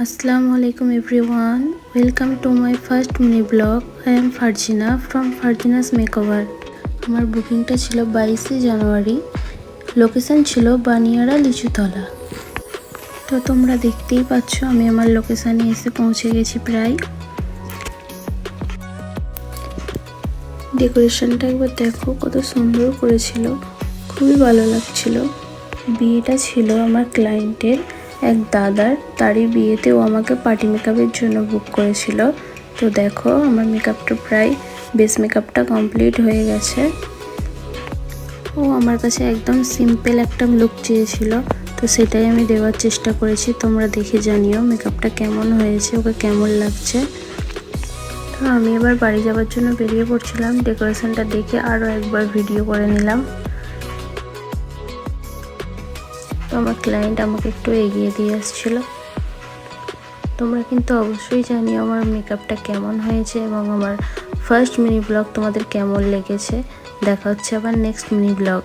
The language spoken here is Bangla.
Assalamu alaikum everyone. Welcome to my first mini vlog. I am Farjina from Farjina's Makeover. আমার বুকিংটা ছিল 22 জানুয়ারি। লোকেশন ছিল বানিয়ারা লিচুতলা। তো তোমরা দেখতেই পাচ্ছ আমি আমার লোকেশনে এসে পৌঁছে গেছি প্রায়। ডেকোরেশনটা একবার দেখো কত সুন্দর করেছিল, খুবই ভালো লাগছিল। বিয়েটা ছিল আমার ক্লায়েন্টের এক দাদার, তারই বিয়েতে ও আমাকে পার্টি মেকআপের জন্য বুক করেছিল। তো দেখো আমার মেকআপটা প্রায় বেস মেকআপটা কমপ্লিট হয়ে গেছে। ও আমার কাছে একদম সিম্পল একটা লুক চেয়েছিল, তো সেটাই আমি দেওয়ার চেষ্টা করেছি। তোমরা দেখে জানিও মেকআপটা কেমন হয়েছে, ওকে কেমন লাগছে। তো আমি এবার বাড়ি যাওয়ার জন্য বেরিয়ে পড়ছিলাম। ডেকোরেশনটা দেখে আরও একবার ভিডিও করে নিলাম। তো আমার ক্লায়েন্ট আমাকে একটু এগিয়ে দিয়ে আসছিল। তোমরা কিন্তু অবশ্যই জানিও আমার মেকআপটা কেমন হয়েছে এবং আমার ফার্স্ট মিনি ব্লগ তোমাদের কেমন লেগেছে। দেখা হচ্ছে আবার নেক্সট মিনি ব্লগ।